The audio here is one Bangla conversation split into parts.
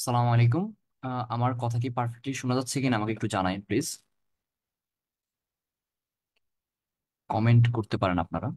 সালাম আলাইকুম। আমার কথা কি পারফেক্টলি শোনা যাচ্ছে কিনা আমাকে একটু জানাই প্লিজ। কমেন্ট করতে পারেন আপনারা।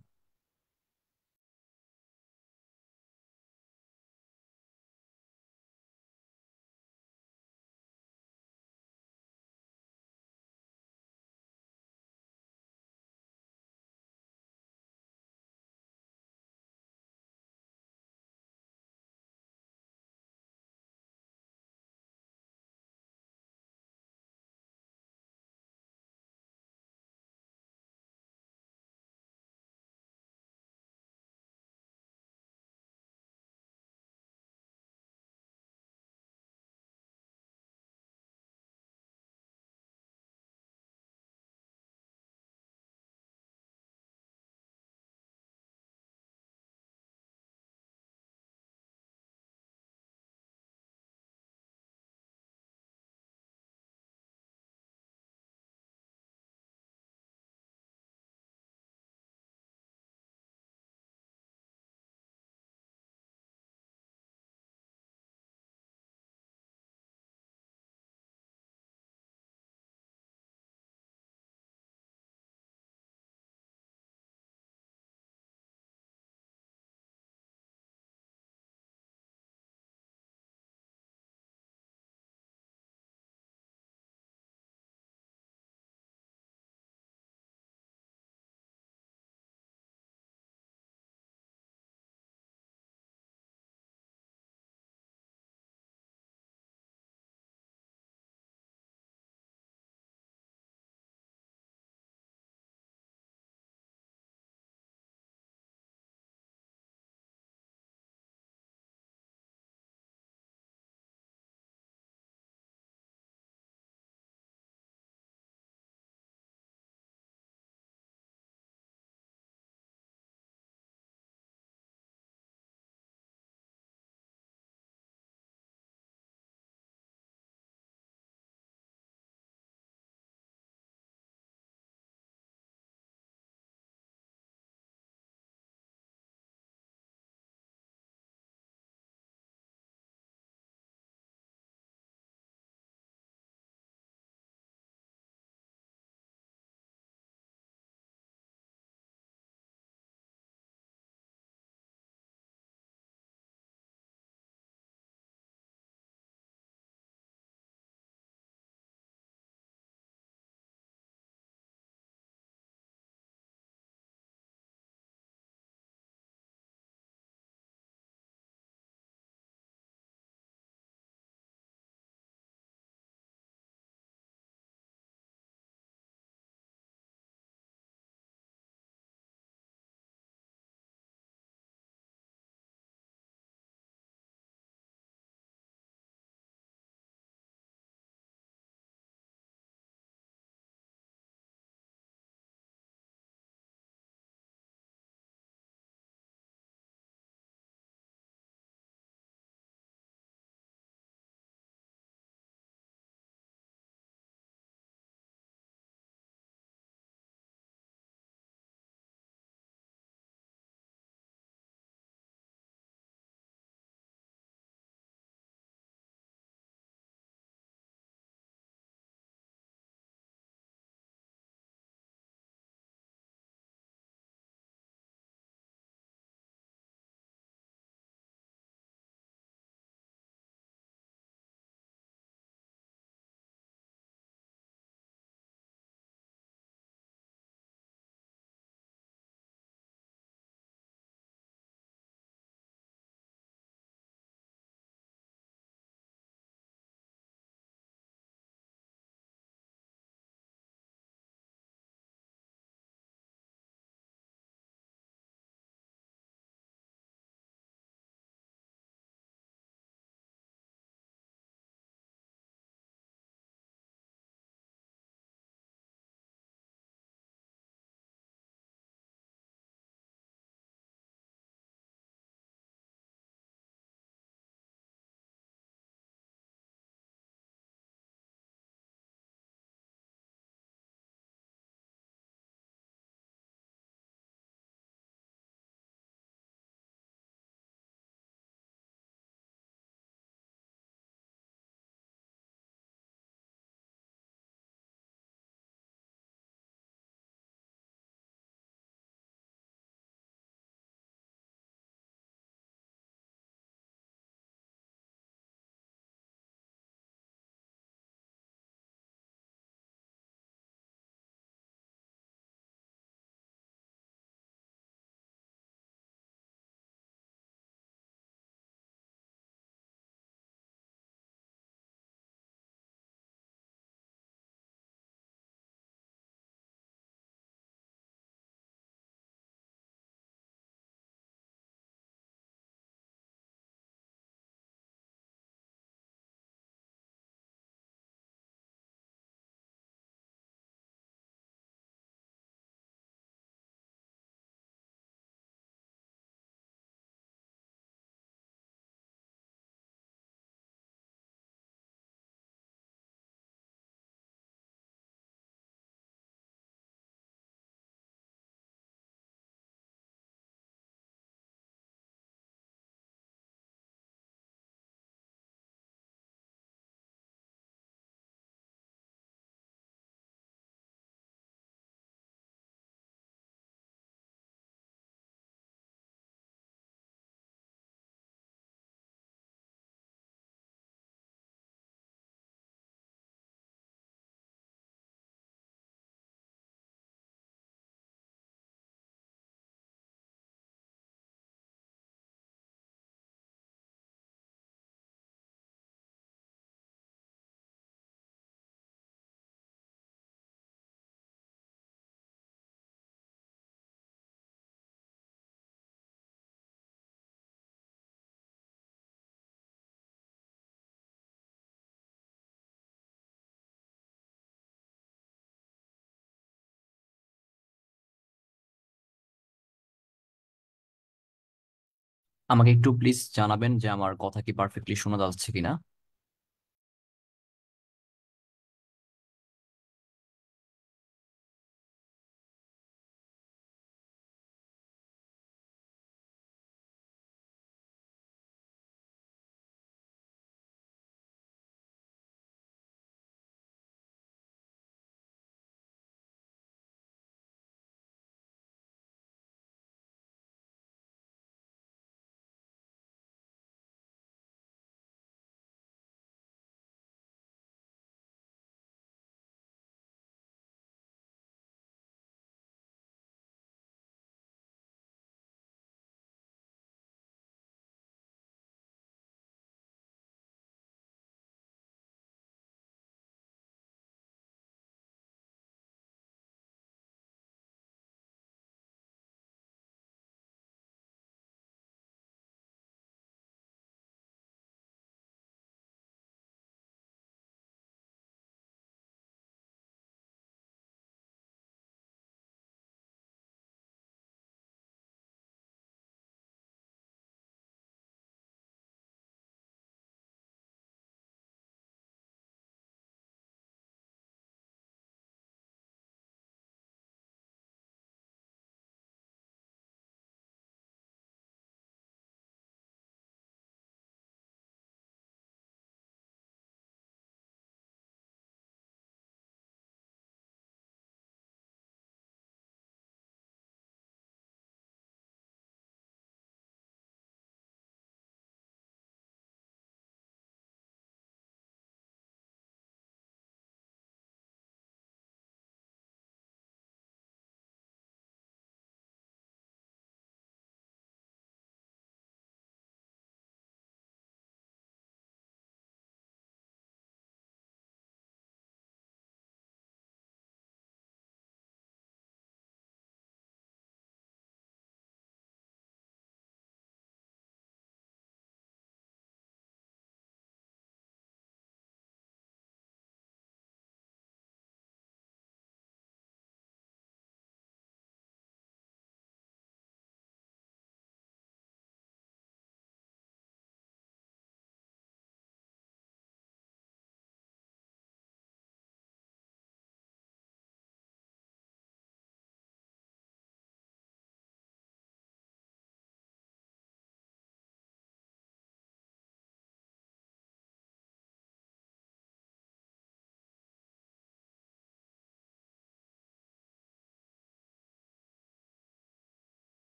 আমাকে একটু প্লিজ জানাবেন যে আমার কথা কি পারফেক্টলি শোনা যাচ্ছে কিনা।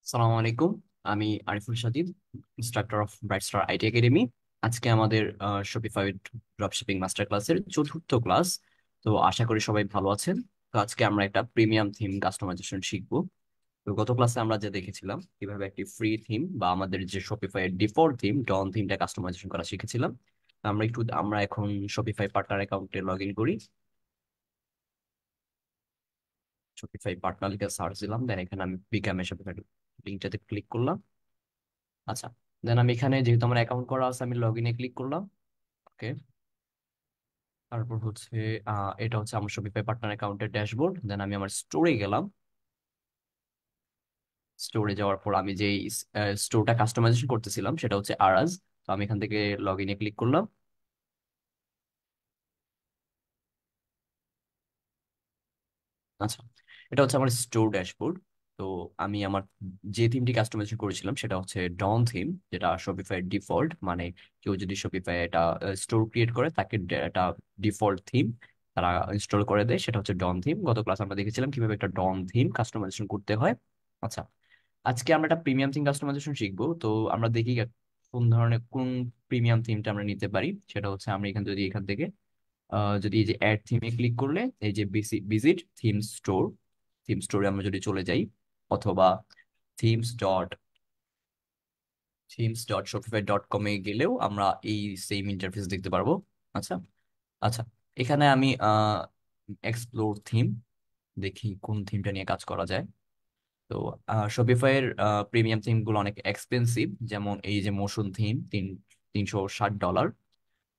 সালামু আলাইকুম। আমি Ariful Sajid, instructor of bright star IT academy. আজকে আমাদের শপিফাই ড্রপশিপিং মাস্টার ক্লাসের চতুর্থ ক্লাস। তো আশা করি সবাই ভালো আছেন। তো আজকে আমরা একটা প্রিমিয়াম থিম কাস্টমাইজেশন শিখবো। তো গত ক্লাসে আমরা যে দেখেছিলাম কিভাবে একটি ফ্রি থিম বা আমাদের যে শপিফাই এর ডিফল্ট থিম ডন থিমটা কাস্টমাইজেশন করা শিখেছিলাম। তো আমরা এখন শপিফাই পার্টনার অ্যাকাউন্টে লগ ইন করি। শপিফাই পার্টনার লিখে সার্চ দিলাম, দেন এখানে আমি বিকামে শপিফাই লিঙ্কটাতে ক্লিক করলাম। আচ্ছা, দেন আমি এখানে যেহেতু আমার অ্যাকাউন্ট করা আছে আমি লগ ইনে ক্লিক করলাম। ওকে, তারপর হচ্ছে এটা হচ্ছে আমার শপিফাই পার্টনার অ্যাকাউন্টের ড্যাশবোর্ড। দেন আমি আমার স্টোরে গেলাম। স্টোরে যাওয়ার পর আমি যে স্টোরটা কাস্টমাইজেশন করতেছিলাম সেটা হচ্ছে আরাজ। তো আমি এখান থেকে লগ ইনে ক্লিক করলাম। আচ্ছা, এটা হচ্ছে আমার স্টোর ড্যাশবোর্ড। তো আমি আমার যে থিমটি কাস্টমাইজেশন করেছিলাম সেটা হচ্ছে ডন থিম, যেটা শপিফাই ডিফল্ট। মানে কেউ যদি শপিফাই এটা স্টোর ক্রিয়েট করে তাকে একটা ডিফল্ট থিম তারা ইনস্টল করে দেয়, সেটা হচ্ছে ডন থিম। গত ক্লাস আমরা দেখেছিলাম কিভাবে একটা ডন থিম কাস্টমাইজেশন করতে হয়। আচ্ছা, আজকে আমরা একটা প্রিমিয়াম থিম কাস্টমাইজেশন শিখবো। তো আমরা দেখি কোন প্রিমিয়াম থিমটা আমরা নিতে পারি। সেটা হচ্ছে আমরা এখান থেকে যদি এই যে অ্যাড থিমে ক্লিক করলে এই যে ভিজিট থিম স্টোরে আমরা যদি চলে যাই, অথবা থিমস ডট shopify.com-এ গেলেও আমরা এই সেম ইন্টারফেস দেখতে পারবো। আচ্ছা, আচ্ছা, এখানে আমি এক্সপ্লোর থিম দেখি কোন থিমটা নিয়ে কাজ করা যায়। তো শপিফাইয়ের প্রিমিয়াম থিম গুলো অনেক এক্সপেন্সিভ, যেমন এই যে মোশন থিম 360 ডলার।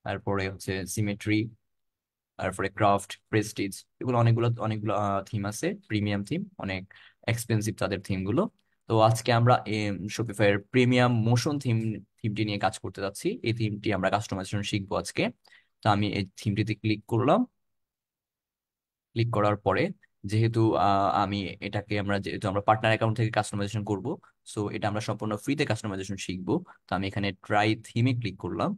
তারপরে হচ্ছে সিমেট্রি, তারপরে ক্রাফট, প্রেস্টিজ, এগুলো অনেকগুলো অনেকগুলো থিম আছে, প্রিমিয়াম থিম, অনেক এক্সপেন্সিভ তাদের থিম গুলো। তো আজকে আমরা শপিফাই এর প্রিমিয়াম মোশন থিমটি নিয়ে কাজ করতে যাচ্ছি। এই থিমটি আমরা কাস্টমাইজেশন শিখবো আজকে। তো আমি এই থিমটিতে ক্লিক করলাম। ক্লিক করার পরে যেহেতু যেহেতু আমরা পার্টনার অ্যাকাউন্ট থেকে কাস্টমাইজেশন করব, সো এটা আমরা সম্পূর্ণ ফ্রিতে কাস্টমাইজেশন শিখবো। তো আমি এখানে ট্রাই থিমে ক্লিক করলাম।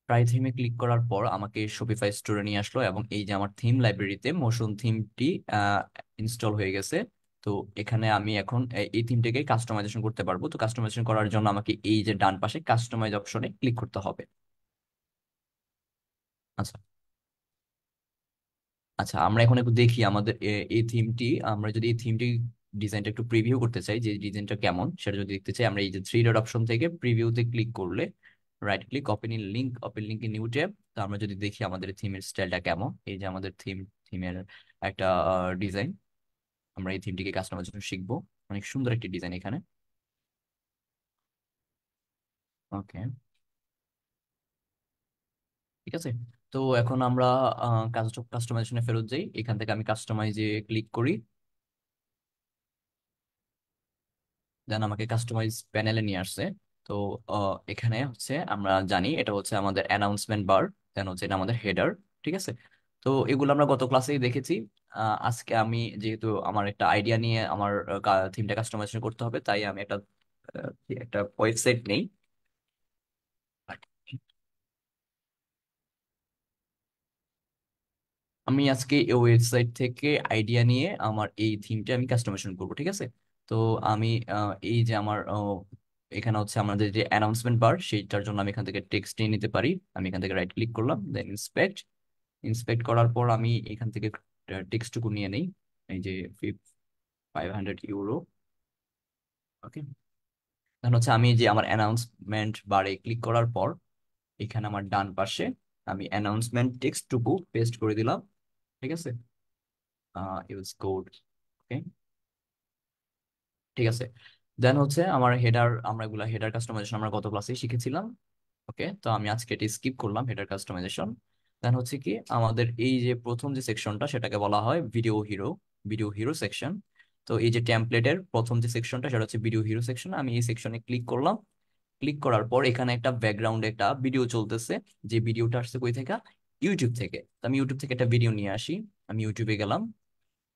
ট্রাই থিমে ক্লিক করার পর আমাকে শপিফাই স্টোরে নিয়ে আসলো, এবং এই যে আমার থিম লাইব্রেরিতে মোশন থিমটি ইনস্টল হয়ে গেছে। তো এখানে আমি এখন এই থিমটাকে কাস্টমাইজেশন করতে পারবো। তো কাস্টমাইজেশন করার জন্য আমাকে এই যে ডান পাশে কাস্টমাইজ অপশনে ক্লিক করতে হবে। আচ্ছা, আচ্ছা, আমরা এখন একটু দেখি আমাদের এই থিমটি, আমরা যদি এই থিমটি ডিজাইনটা একটু প্রিভিউ করতে চাই, যে ডিজাইনটা কেমন সেটা যদি দেখতে চাই, আমরা এই যে থ্রি ডট অপশন থেকে প্রিভিউতে ক্লিক করলে right click open link in new tab. তো আমরা যদি দেখি আমাদের থিমের স্টাইলটা কেমন, এই যে আমাদের থিমের একটা ডিজাইন। আমরা এই থিমটিকে কাস্টমাইজেশন শিখবো। অনেক সুন্দর একটি ডিজাইন এখানে। ওকে, ঠিক আছে। তো এখন আমরা কাস্টমাইজেশনে ফেরত যাই। এখান থেকে আমি কাস্টমাইজে ক্লিক করি। দেন আমাকে কাস্টমাইজ প্যানেলে নিয়ে আসছে। তো এখানে হচ্ছে আমরা জানি এটা হচ্ছে আমাদের অ্যানাউন্সমেন্ট বার, দেন হচ্ছে এটা আমাদের হেডার। ঠিক আছে, তো এগুলো আমরা গত ক্লাসেই দেখেছি। আজকে আমি যেহেতু আমার একটা আইডিয়া নিয়ে আমার থিমটা কাস্টমাইজেশন করতে হবে, তাই আমি একটা ওয়েবসাইট নেই। আমি আজকে এই ওয়েবসাইট থেকে আইডিয়া নিয়ে আমার এই থিমটা আমি কাস্টমাইজেশন করবো। ঠিক আছে, তো আমি এই যে আমার এখানে হচ্ছে আমাদের যে অ্যানাউন্সমেন্ট বার, সেইটার জন্য আমি এখান থেকে টেক্সট নিয়ে নিতে পারি। আমি এখান থেকে রাইট ক্লিক করলাম, দেন ইন্সপেক্ট করার পর আমি এখান থেকে টেক্সটটুকু নিয়ে নেই। এই যে 500 ইউরো। ওকে, এখন হচ্ছে আমি যে আমার অ্যানাউন্সমেন্ট বারে ক্লিক করার পর এখানে আমার ডান পাশে আমি অ্যানাউন্সমেন্ট টেক্সটটুকু পেস্ট করে দিলাম। ঠিক আছে, ইউজ কোড। ওকে, ঠিক আছে। দেন হচ্ছে আমার হেডার কাস্টমাইজেশন আমরা গত ক্লাসে শিখেছিলাম। ওকে, তো আমি আজকে এটি স্কিপ করলাম, হেডার কাস্টমাইজেশন। দেন হচ্ছে কি আমাদের এই যে প্রথম যে সেকশনটা সেটাকে বলা হয় ভিডিও হিরো সেকশন। তো এই যে টেমপ্লেটের প্রথম যে সেকশনটা সেটা হচ্ছে ভিডিও হিরো সেকশন। আমি এই সেকশনে ক্লিক করলাম। ক্লিক করার পর এখানে একটা ব্যাকগ্রাউন্ডে একটা ভিডিও চলতেছে। যে ভিডিওটা আসছে কই থেকে? ইউটিউব থেকে। তো আমি ইউটিউব থেকে একটা ভিডিও নিয়ে আসি। আমি ইউটিউবে গেলাম।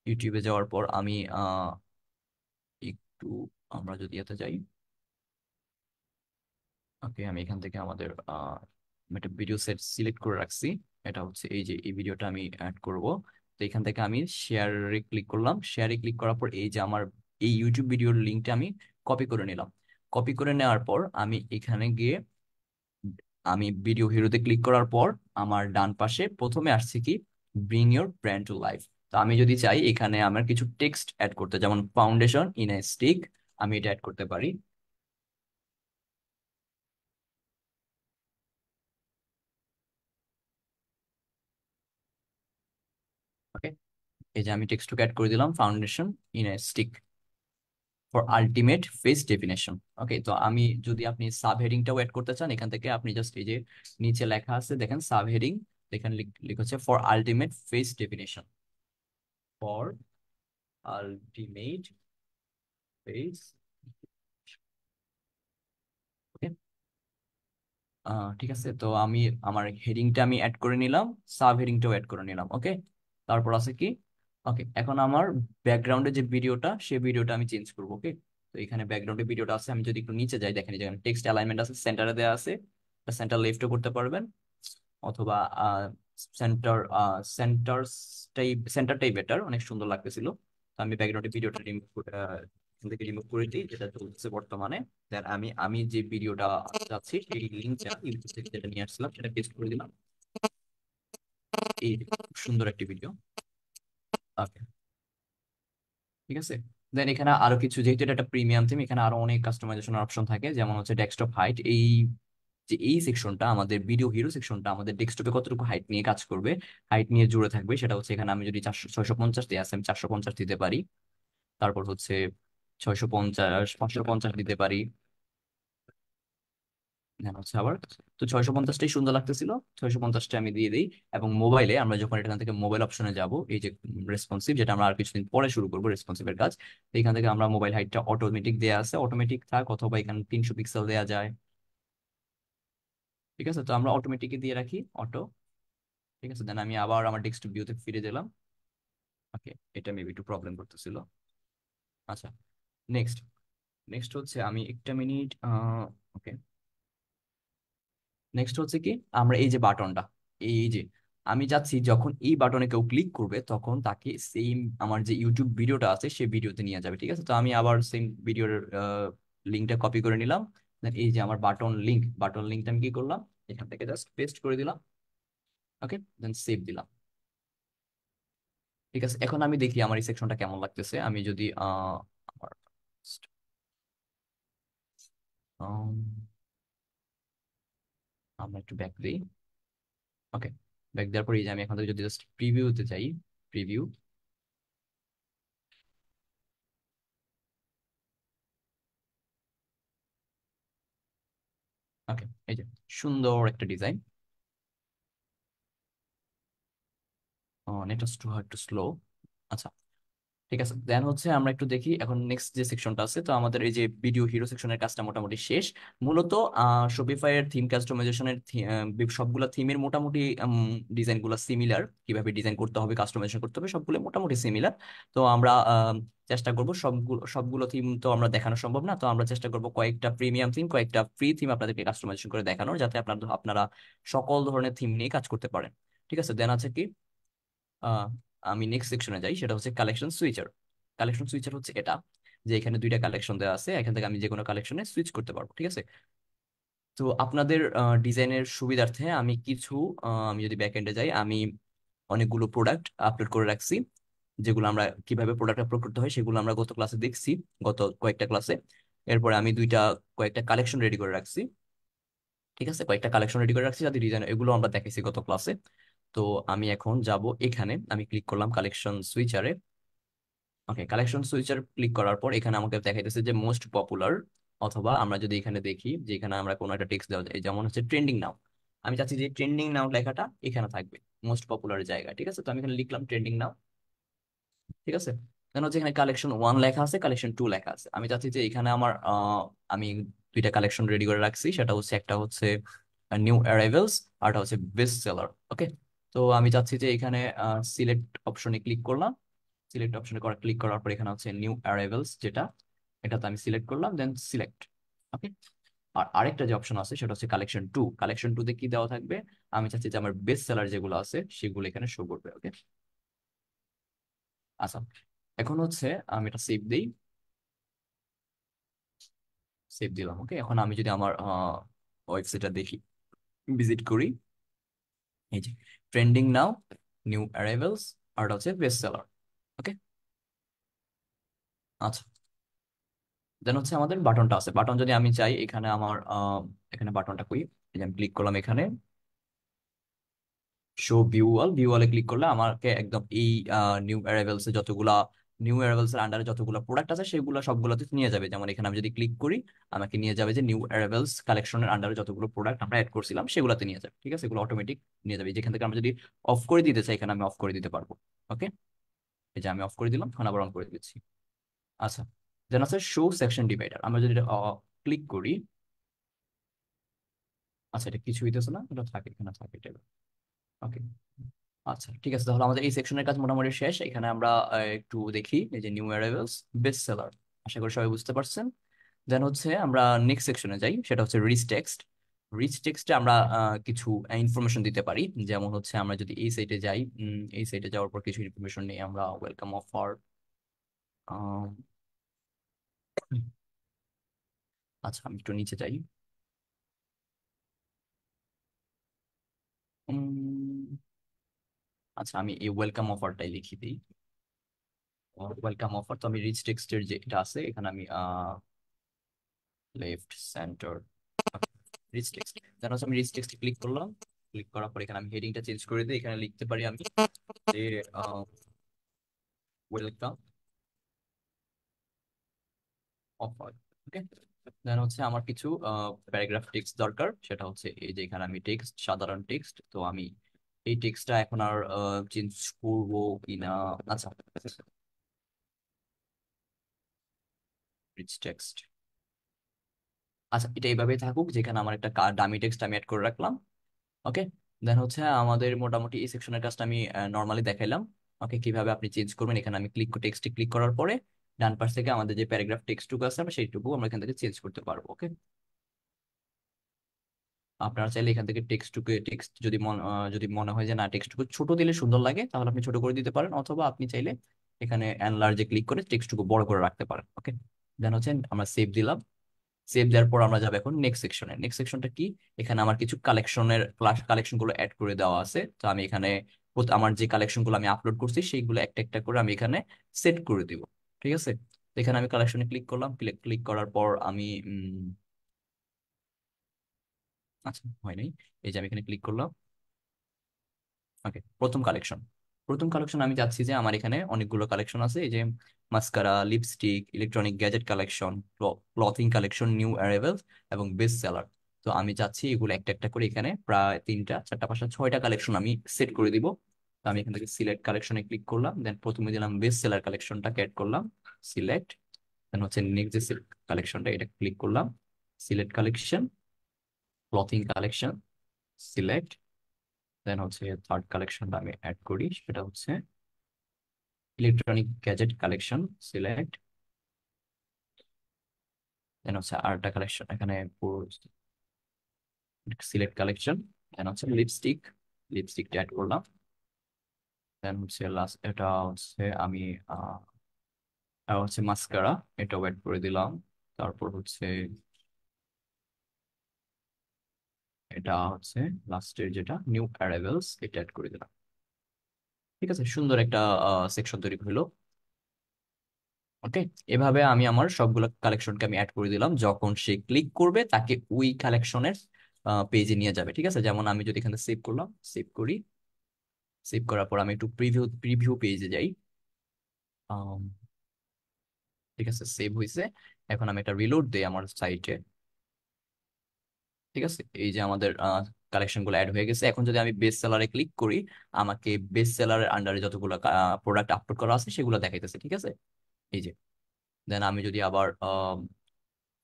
ইউটিউবে যাওয়ার পর আমি একটু, আমরা যদি এতে যাই, ওকে, আমি এখান থেকে আমি একটা ভিডিও সেট সিলেক্ট করে রাখছি। এটা হচ্ছে এই যে এই ভিডিওটা আমি অ্যাড করব। তো এখান থেকে আমি শেয়ারে ক্লিক করলাম। শেয়ারে ক্লিক করার পর এই যে আমার এই ইউটিউব ভিডিওর লিঙ্কটা আমি কপি করে নিলাম। কপি করে নেওয়ার পর আমি এখানে গিয়ে আমি ভিডিও হিরোতে ক্লিক করার পর আমার ডান পাশে প্রথমে আসছে কি bring your brand to life. তো আমি যদি চাই এখানে আমার কিছু টেক্সট অ্যাড করতে, যেমন ফাউন্ডেশন ইন এ স্টিক, আমি এটা অ্যাড করতে পারি। ওকে, এই যে আমি টেক্সটকে অ্যাড করে দিলাম, foundation in a stick for ultimate face definition. Okay, তো আমি যদি আপনি সাব হেডিংটাও অ্যাড করতে চান, এখান থেকে আপনি জাস্ট এই যে নিচে লেখা আছে দেখেন সাব হেডিং, এখানে লিখা হচ্ছে for ultimate face definition, for ultimate face. ঠিক আছে, তো আমি আমার হেডিংটা আমি অ্যাড করে নিলাম, সাব হেডিংটাও অ্যাড করে নিলাম। ওকে, তারপর আছে কি, ওকে এখন আমার ব্যাকগ্রাউন্ডে যে ভিডিওটা সেই ভিডিওটা আমি চেঞ্জ করবো। ওকে, তো এখানে ব্যাকগ্রাউন্ডে ভিডিওটা আছে, আমি যদি একটু নিচে যাই দেখেন যেখানে টেক্সট অ্যালাইনমেন্ট আছে সেন্টারে দেওয়া আছে, সেন্টার লেফটও করতে পারবেন অথবা সেন্টার সেন্টারটাই বেটার, অনেক সুন্দর লাগতেছিল। তো আমি ব্যাকগ্রাউন্ডে ভিডিওটা রিমুভ এখান থেকে রিমুভ করে দিই যেটা চলছে বর্তমানে। দেন আমি যে ভিডিওটা যাচ্ছি সেই লিঙ্কটা ইউটিউব থেকে যেটা নিয়ে আসছিলাম সেটা পেস্ট করে দিলাম। এই খুব সুন্দর একটি ভিডিও। ওকে, ঠিক আছে। দেন এখানে আরো কিছু, যেহেতু এটা একটা প্রিমিয়াম থিম, এখানে আরো অনেক কাস্টমাইজেশন অপশন থাকে, যেমন হচ্ছে ডেস্কটপ হাইট। এই যে এই সেকশনটা আমাদের ভিডিও হিরো সেকশনটা আমাদের ডেস্কটপে কতটুকু হাইট নিয়ে কাজ করবে, হাইট নিয়ে জুড়ে থাকবে, সেটা হচ্ছে এখানে আমি যদি 650 দিয়ে আসে আমি 450 দিতে পারি। তারপর হচ্ছে 650, 550 দিতে পারি। দেন হচ্ছে আবার, তো 650টাই সুন্দর লাগতেছিল, 650টা আমি দিয়ে দিই। এবং মোবাইলে আমরা যখন এখান থেকে মোবাইল অপশনে যাব, এই যে রেসপন্সিভ, যেটা আমরা আর কিছুদিন পরে শুরু করবো রেসপন্সিভের কাজ, তো এখান থেকে আমরা মোবাইল হাইটটা অটোমেটিক দেওয়া আছে, অটোমেটিক থাক অথবা এখানে 300 পিক্সেল দেওয়া যায়। ঠিক আছে, তো আমরা অটোমেটিকই দিয়ে রাখি, অটো। ঠিক আছে, দেন আমি আবার আমার ডেস্কটপ ভিউতে ফিরে দিলাম। ওকে, এটা মেবি একটু প্রবলেম করতেছিল। আচ্ছা, নেক্সট নেক্সট হচ্ছে আমি একটা মিনিট। ওকে, নেক্সট হচ্ছে কি, আমরা এই যে বাটনটা, এই যে আমি যাচ্ছি যখন এই বাটনে কেউ ক্লিক করবে তখন তাকে সেম আমার যে ইউটিউব ভিডিওটা আছে সেই ভিডিওতে নিয়ে যাবে। ঠিক আছে, তো আমি আবার সেম ভিডিওর লিঙ্কটা কপি করে নিলাম। Then এই যে আমার বাটন লিঙ্কটা আমি কি করলাম, এখান থেকে জাস্ট পেস্ট করে দিলাম। ওকে, দেন সেভ দিলাম। ঠিক আছে, এখন আমি দেখি আমার এই সেকশনটা কেমন লাগতেছে। আমি যদি আমার আম, আমরা একটু ব্যাক দিই। ওকে, ব্যাক দেওয়ার পর এই যে আমি এখন থেকে যদি জাস্ট প্রিভিউতে যাই, প্রিভিউ। ওকে, এই যে সুন্দর একটা ডিজাইন। নেটটা একটু স্লো। আচ্ছা, ঠিক আছে, দেন হচ্ছে আমরা একটু দেখি এখন নেক্সট যে সেকশনটা আছে। তো আমাদের এই যে ভিডিও হিরো সেকশনের কাজটা মোটামুটি শেষ। মূলত শপিফাই এর থিম কাস্টমাইজেশনের সবগুলা থিমের মোটামুটি ডিজাইন গুলা সিমিলার, কিভাবে ডিজাইন করতে হবে কাস্টমাইজেশন করতে হবে সবগুলো মোটামুটি সিমিলার। তো আমরা চেষ্টা করব সবগুলো সবগুলো থিম তো আমরা দেখানো সম্ভব না, তো আমরা চেষ্টা করব কয়েকটা প্রিমিয়াম থিম কয়েকটা ফ্রি থিম আপনাদেরকে কাস্টমাইজেশন করে দেখানোর, যাতে আপনারা সকল ধরনের থিম নিয়ে কাজ করতে পারেন। ঠিক আছে, দেন আছে কি, আহ, আমি নেক্সট সেকশনে যাই, সেটা হচ্ছে কালেকশন সুইচার। কালেকশন সুইচার হচ্ছে এটা, যে এখানে দুইটা কালেকশন দেওয়া আছে, এখান থেকে আমি যে কোনো কালেকশনে সুইচ করতে পারবো। ঠিক আছে, তো আপনাদের ডিজাইনের সুবিধার্থে আমি কিছু আমি যদি ব্যাক এন্ডে যাই, আমি অনেকগুলো প্রোডাক্ট আপলোড করে রাখছি, যেগুলো আমরা কিভাবে প্রোডাক্ট আপলোড করতে হয় সেগুলো আমরা গত ক্লাসে দেখছি, গত কয়েকটা ক্লাসে। এরপরে আমি কয়েকটা কালেকশন রেডি করে রাখছি। ঠিক আছে, কয়েকটা কালেকশন রেডি করে রাখছি যাতে ডিজাইন, এগুলো আমরা দেখেছি গত ক্লাসে। তো আমি এখন যাব এখানে, আমি ক্লিক করলাম কালেকশন সুইচারে। ওকে, কালেকশন সুইচার ক্লিক করার পর এখানে আমাকে দেখাইতেছে যে মোস্ট পপুলার, অথবা আমরা যদি এখানে দেখি যে এখানে আমরা কোনো একটা টেক্সট দেওয়া যায়, যেমন হচ্ছে ট্রেন্ডিং নাও। আমি চাচ্ছি যে ট্রেন্ডিং নাও লেখাটা এখানে থাকবে মোস্ট পপুলার জায়গায়। ঠিক আছে, তো আমি এখানে লিখলাম ট্রেন্ডিং নাও। ঠিক আছে, দেন হচ্ছে এখানে কালেকশন 1 লেখা আছে, কালেকশন 2 লেখা আছে। আমি চাচ্ছি যে এখানে আমার আমি দুইটা কালেকশন রেডি করে রাখছি, সেটা হচ্ছে একটা হচ্ছে নিউ অ্যারাইভেলস, আর একটা হচ্ছে বেস্ট সেলার। ওকে, তো আমি চাচ্ছি যে এখানে সিলেক্ট অপশনে ক্লিক করলাম। সিলেক্ট অপশনে ক্লিক করার পর এখানে হচ্ছে নিউ অ্যারাইভেলস, যেটা এটাতে আমি সিলেক্ট করলাম, দেন সিলেক্ট। ওকে, আর আরেকটা যে অপশন আছে সেটা হচ্ছে কালেকশন টু। কালেকশন টু তে কি দেওয়া থাকবে, আমি চাচ্ছি যে আমার বেস্ট সেলার যেগুলো আছে সেগুলো এখানে শো করবে। ওকে, আচ্ছা, এখন হচ্ছে আমি এটা সেভ দিই, সেভ দিলাম। ওকে, এখন আমি যদি আমার ওয়েবসাইটটা দেখি, ভিজিট করি, এই যে ট্রেন্ডিং নাও, নিউ অ্যারাইভেলস, আর এটা হচ্ছে বেস্ট সেলার। ওকে, আচ্ছা, দেন হচ্ছে আমাদের বাটনটা আছে। বাটন যদি আমি চাই এখানে আমার এখানে বাটনটা কই, এই যে আমি ক্লিক করলাম এখানে, শো ভিউ অল, ভিউ অলে ক্লিক করলে আমাকে একদম এই নিউ অ্যারাইভেলস এ যতগুলা, নিউ অ্যারাইভেলস এর আন্ডারে যতগুলো প্রোডাক্ট আছে সেগুলো সবগুলোতে নিয়ে যাবে। যেমন এখানে আমি যদি ক্লিক করি, আমাকে নিয়ে যাবে যে নিউ অ্যারাইভেলস কালেকশনের আন্ডারে যতগুলো প্রোডাক্ট আমরা অ্যাড করছিলাম সেগুলোতে নিয়ে যাবে। ঠিক আছে, এগুলো অটোমেটিক নিয়ে যাবে। যেখান থেকে আমরা যদি অফ করে দিতে চাই এখানে আমি অফ করে দিতে পারবো। ওকে, এই যে আমি অফ করে দিলাম, এখন আবার অন করে দিচ্ছি। আচ্ছা, দেন আছে শো সেকশন ডিভাইডার। আমরা যদি ক্লিক করি, আচ্ছা এটা কিছু হইতেছে না, এটা থাকে, এখানে থাকে এটা। ওকে, আচ্ছা ঠিক আছে, তাহলে আমাদের এই সেকশনের কাজ মোটামুটি শেষ। এখানে আমরা একটু দেখি এই যে নিউ অ্যারাইভেলস, বেস্ট সেলার, আশা করি সবাই বুঝতে পারছেন। দেন হচ্ছে আমরা নেক্সট সেকশনে যাই, সেটা হচ্ছে রিচ টেক্সট। রিচ টেক্সটে আমরা কিছু ইনফরমেশন দিতে পারি। যেমন হচ্ছে আমরা যদি এই সাইটে যাই, এই সাইটে যাওয়ার পর কিছু ইনফরমেশন নিয়ে আমরা ওয়েলকাম অফার, আচ্ছা আমি একটু নিচে যাই। উম, আচ্ছা আমি এই ওয়েলকাম অফারটাই লিখি দিই, ওয়েলকাম অফার। তো আমি রিচ টেক্সটের যে এটা আছে এখানে আমি লেফট সেন্টার রিচ টেক্সট, দেন হচ্ছে আমি রিচ টেক্সটে ক্লিক করলাম। ক্লিক করার পর এখানে আমি হেডিংটা চেঞ্জ করে দিই, এখানে লিখতে পারি আমি যে ওয়েলকাম অফার। ওকে, দেন হচ্ছে আমার কিছু প্যারাগ্রাফ টেক্সট দরকার, সেটা হচ্ছে এই যে এখানে আমি টেক্সট, সাধারণ টেক্সট, তো আমি এই টেক্সটটা এখন আর চেঞ্জ করবো কিনা। আচ্ছা, রিচ টেক্সট, আচ্ছা এটা এইভাবেই থাকুক, যেখানে আমার একটা ডামি টেক্সট আমি অ্যাড করে রাখলাম। ওকে, দেন হচ্ছে আমাদের মোটামুটি এই সেকশনের কাজটা আমি নর্মালি দেখাইলাম। ওকে, কিভাবে আপনি চেঞ্জ করবেন, এখানে আমি টেক্সটে ক্লিক করার পরে ডান পাশ থেকে আমাদের যে প্যারাগ্রাফ টেক্সটটুকু আছে আমরা সেইটুকু আমরা এখান থেকে চেঞ্জ করতে পারবো। ওকে, আপনারা চাইলে এখান থেকে টেক্সট যদি যদি মনে হয় যে না টেক্সটটুকু ছোট দিলে সুন্দর লাগে, তাহলে আপনি ছোট করে দিতে পারেন, অথবা আপনি চাইলে এখানে এনলার্জে ক্লিক করে টেক্সটটুকু বড় করে রাখতে পারেন। ওকে, দেন হচ্ছে আমরা সেভ দিলাম। সেভ দেওয়ার পর আমরা যাবো এখন নেক্সট সেকশনে। নেক্সট সেকশনটা কি, এখানে আমার কিছু কালেকশনের ক্লাস কালেকশন গুলো অ্যাড করে দেওয়া আছে। তো আমি এখানে আমার যে কালেকশন গুলো আমি আপলোড করছি সেইগুলো একটা একটা করে আমি এখানে সেট করে দিব। ঠিক আছে, তো এখানে আমি কালেকশনে ক্লিক করলাম, ক্লিক ক্লিক করার পর আমি আচ্ছা হয় নাই, এই যে আমি এখানে ক্লিক করলাম। ওকে, প্রথম কালেকশন, প্রথম কালেকশন আমি চাচ্ছি যে আমার এখানে অনেকগুলো কালেকশন আছে, এই যে mascara, lipstick, electronic gadget collection, clothing collection, new arrivals এবং বেস্ট সেলার। তো আমি চাচ্ছি এগুলো একটা একটা করে এখানে প্রায় তিনটা চারটা পাঁচটা ছয়টা কালেকশন আমি সেট করে দিব। তো আমি এখান থেকে সিলেক্ট কালেকশনে ক্লিক করলাম, দেন প্রথমে দিলাম বেস্ট সেলার কালেকশনটাকে অ্যাড করলাম, সিলেক্ট, দেন হচ্ছে নেক্সট যে কালেকশনটা এটা ক্লিক করলাম, select collection, clothing collection, select, then হচ্ছে থার্ড কালেকশনটা আমি অ্যাড করি, সেটা হচ্ছে electronic gadget collection, select, then হচ্ছে আরেকটা কালেকশন এখানে সিলেক্ট কালেকশন, দেন হচ্ছে লিপস্টিক, লিপস্টিকটা অ্যাড করলাম, দেন হচ্ছে লাস্ট এটা হচ্ছে আমি আহ আর হচ্ছে মাস্কারা, এটাও অ্যাড করে দিলাম। তারপর হচ্ছে এটা হচ্ছে লাস্টের যেটা নিউ অ্যারাইভেলস, এটা অ্যাড করে দিলাম। ঠিক আছে, সুন্দর একটা সেকশন তৈরি হলো। ওকে, এভাবে আমি আমার সবগুলো কালেকশনকে আমি অ্যাড করে দিলাম, যখন সে ক্লিক করবে তাকে ওই কালেকশনের পেজে নিয়ে যাবে। ঠিক আছে, যেমন আমি যদি এখানে সেভ করলাম, সেভ করি, সেভ করার পর আমি একটু প্রিভিউ প্রিভিউ পেজে যাই। আম, ঠিক আছে, সেভ হয়েছে। এখন আমি একটা রিলোড দিই আমার সাইটে। ঠিক আছে, এই যে আমাদের কালেকশন গুলো অ্যাড হয়ে গেছে। এখন যদি আমি বেস্ট সেলারে ক্লিক করি, আমাকে বেস্ট সেলারের আন্ডারে যতগুলো প্রোডাক্ট আপলোড করা আছে সেগুলো দেখাইতেছে। ঠিক আছে, এই যে, দেন আমি যদি আবার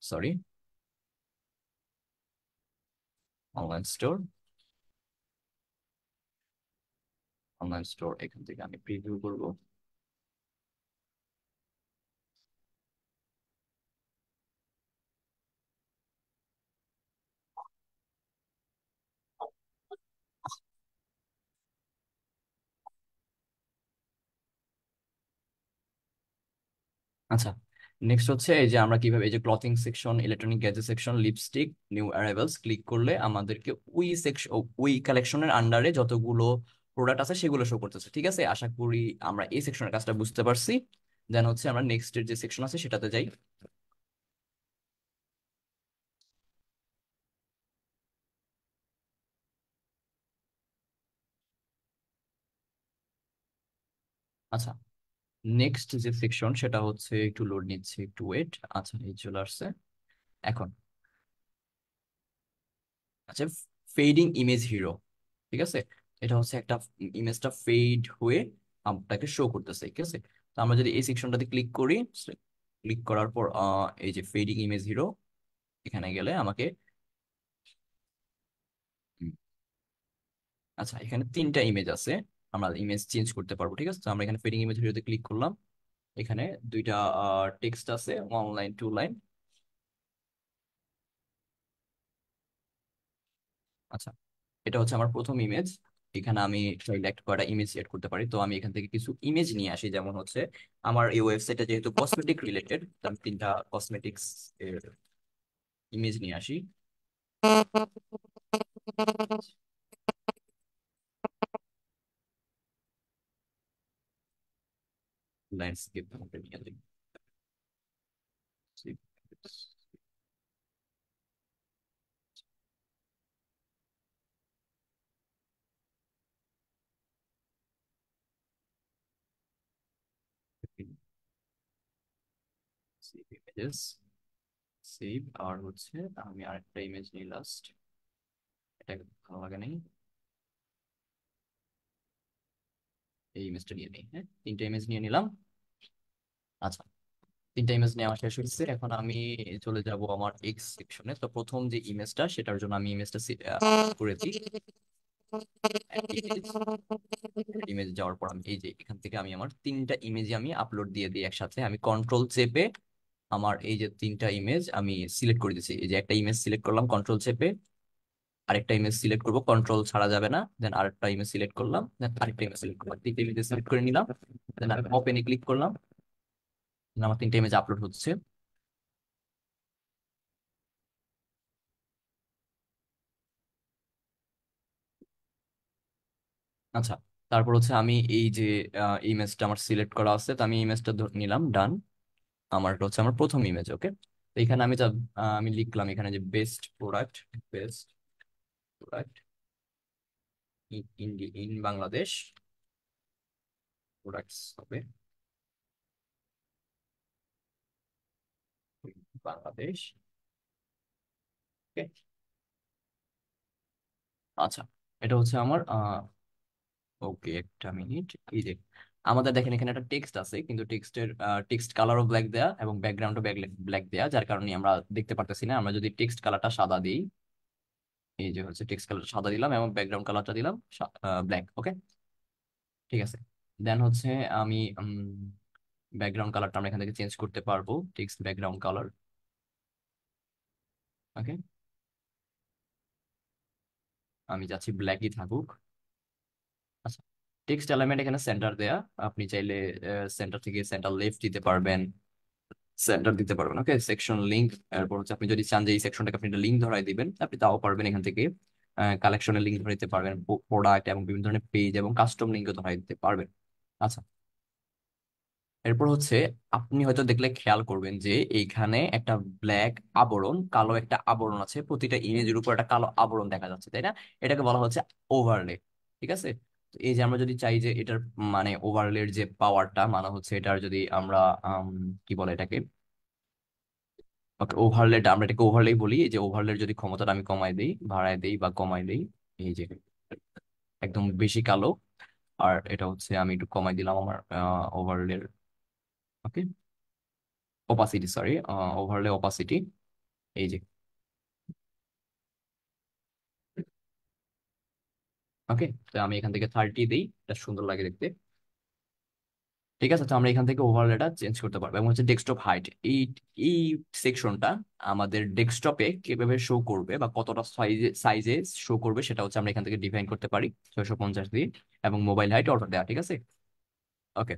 sorry, online store, online store এখান থেকে আমি প্রিভিউ করব। আচ্ছা, নেক্সট হচ্ছে এই যে আমরা কিভাবে এই যে clothing section, electronic gadget section, lipstick, new arrivals click করলে আমাদেরকে ওই সেকশন, ওই কালেকশনের আন্ডারে যতগুলো প্রোডাক্ট আছে সেগুলো শো করতেছে। ঠিক আছে, আশা করি আমরা এই সেকশনের কাজটা বুঝতে পারছি। দেন হচ্ছে আমরা নেক্সট এর যে সেকশন আছে সেটাতে যাই। আচ্ছা, নেক্সট যে সেকশন সেটা হচ্ছে, একটু লোড নিচ্ছে, একটু ওয়েট। আচ্ছা, এই চলে আসছে এখন। আচ্ছা, ফেডিং ইমেজ হিরো, ঠিক আছে, এটা হচ্ছে একটা ইমেজটা ফেড হয়ে আপনাকে শো করতেছে। ঠিক আছে, তো আমরা যদি এই সেকশনটাতে ক্লিক করি, ক্লিক করার পর এই যে ফেডিং ইমেজ হিরো, এখানে গেলে আমাকে হুম, আচ্ছা, এখানে তিনটা ইমেজ আছে, আমরা ইমেজ চেঞ্জ করতে পারবো। ঠিক আছে, তো আমরা এখানে ফেডিং ইমেজ হিরোতে ক্লিক করলাম। এখানে দুইটা টেক্সট আছে, ওয়ান লাইন, টু লাইন। আচ্ছা, এটা হচ্ছে আমার প্রথম ইমেজ। এখানে আমি চাইলে একটা কয়টা ইমেজ এড করতে পারি, তো আমি এখান থেকে কিছু ইমেজ নিয়ে আসি। যেমন হচ্ছে আমার এই ওয়েবসাইটটা যেহেতু কসমেটিক রিলেটেড, আমি তিনটা কসমেটিক্স এর ইমেজ নিয়ে আসি। ল্যান্ডস্কেপ নিয়ে সেভ ইমেজেস, সেভ। আর হচ্ছে আমি আরেকটা ইমেজ নিই লাস্ট, এটা ভালো লাগে নাই, এই ইমেজটা নিয়ে নিই। হ্যাঁ, তিনটা ইমেজ নিয়ে নিলাম। আচ্ছা, তিনটা ইমেজ নেওয়া শেষ হয়েছে। এখন আমি চলে যাব আমার এক্স সেকশনে। তো প্রথম যে ইমেজটা, সেটার জন্য আমি ইমেজটা করেছি। ইমেজ যাওয়ার পর আমি এই যে এখান থেকে আমি আমার তিনটা ইমেজ আমি আপলোড দিয়ে দিই একসাথে। আমি কন্ট্রোল চেপে আমার এই যে তিনটা ইমেজ আমি সিলেক্ট করে দিচ্ছি। এই যে একটা ইমেজ সিলেক্ট করলাম কন্ট্রোল চেপে, আরেকটা ইমেজ সিলেক্ট করব, কন্ট্রোল ছাড়া যাবে না, দেন আরেকটা ইমেজ সিলেক্ট করলাম, দেন আরেকটা ইমেজ সিলেক্ট করলাম, তিনটা ইমেজ সিলেক্ট করে নিলাম। দেন আমি ওপেনে ক্লিক করলাম, then আমার তিনটা ইমেজ আপলোড হচ্ছে। আচ্ছা, তারপর হচ্ছে আমি এই যে ইমেজটা আমার সিলেক্ট করা আছে, তো আমি ইমেজটা নিলাম, ডান। আমার এটা হচ্ছে আমার প্রথম ইমেজ। ওকে, তো এখানে আমি আমি লিখলাম এখানে যে best product, best product in Bangladesh, products হবে বাংলাদেশ। ওকে, আচ্ছা, এটা হচ্ছে আমার ওকে, একটা মিনিট। এই যে আমাদের দেখেন এখানে একটা টেক্সট আছে, কিন্তু টেক্সটের টেক্সট কালারও ব্ল্যাক দেয়া এবং ব্যাকগ্রাউন্ডও ব্ল্যাক দেয়া, যার কারণে আমরা দেখতে পারতেছি না। আমরা যদি টেক্সট কালারটা সাদা দিই, এই যে হচ্ছে টেক্সট কালার সাদা দিলাম এবং ব্যাকগ্রাউন্ড কালারটা দিলাম ব্ল্যাক। ওকে, ঠিক আছে। দেন হচ্ছে আমি ব্যাকগ্রাউন্ড কালারটা আমরা এখান থেকে চেঞ্জ করতে পারবো, টেক্সট ব্যাকগ্রাউন্ড কালার। ওকে, আমি যাচ্ছি ব্ল্যাকই থাকুক। আচ্ছা, টেক্সট এলিমেন্ট এখানে সেন্টার দেয়া, আপনি চাইলে সেন্টার থেকে সেন্টার লেফট দিতে পারবেন, সেন্টার দিতে পারবেন। ওকে, সেকশন লিংক, এরপর হচ্ছে আপনি যদি চান যে এই সেকশনটাকে আপনি লিংক ধরাই দিবেন, আপনি তাও পারবেন। এখান থেকে কালেকশনের লিংক ধরে দিতে পারবেন, প্রোডাক্ট এবং বিভিন্ন ধরনের পেজ এবং কাস্টম লিংকও ধরাই দিতে পারবেন। আচ্ছা, এরপর হচ্ছে আপনি হয়তো দেখলে খেয়াল করবেন যে এইখানে একটা ব্ল্যাক আবরণ, কালো একটা আবরণ আছে, প্রতিটা ইমেজের উপর একটা কালো আবরণ দেখা যাচ্ছে, তাই না? এটাকে বলা হচ্ছে ওভারলে। ঠিক আছে, তো এই যে আমরা যদি চাই যে এটার মানে ওভারলের যে পাওয়ারটা, মানে হচ্ছে এটার যদি আমরা আম, কি বলে এটাকে, ওকে, ওভারলেট, আমরা এটাকে ওভারলেই বলি। এই যে ওভারলের যদি ক্ষমতাটা আমি কমাই দেই, বাড়ায় দেই বা কমাই দেই, এই যে একদম বেশি কালো, আর এটা হচ্ছে আমি একটু কমাই দিলাম আমার ওভারলের, ওকে, ওপাসিটি, সরি, ওভারলে ওপাসিটি, এই যে। ওকে, তো আমি এখান থেকে 30 দিই, এটা সুন্দর লাগে দেখতে। ঠিক আছে, তো আমরা এখান থেকে ওভারলেটা চেঞ্জ করতে পারবো। এবং হচ্ছে ডেস্কটপ হাইট, এই এই সেকশনটা আমাদের ডেস্কটপে কিভাবে শো করবে বা কতটা সাইজে সাইজে শো করবে, সেটা হচ্ছে আমরা এখান থেকে ডিফাইন করতে পারি 650 দিয়ে। এবং মোবাইল হাইট অটো দেওয়া, ঠিক আছে। ওকে,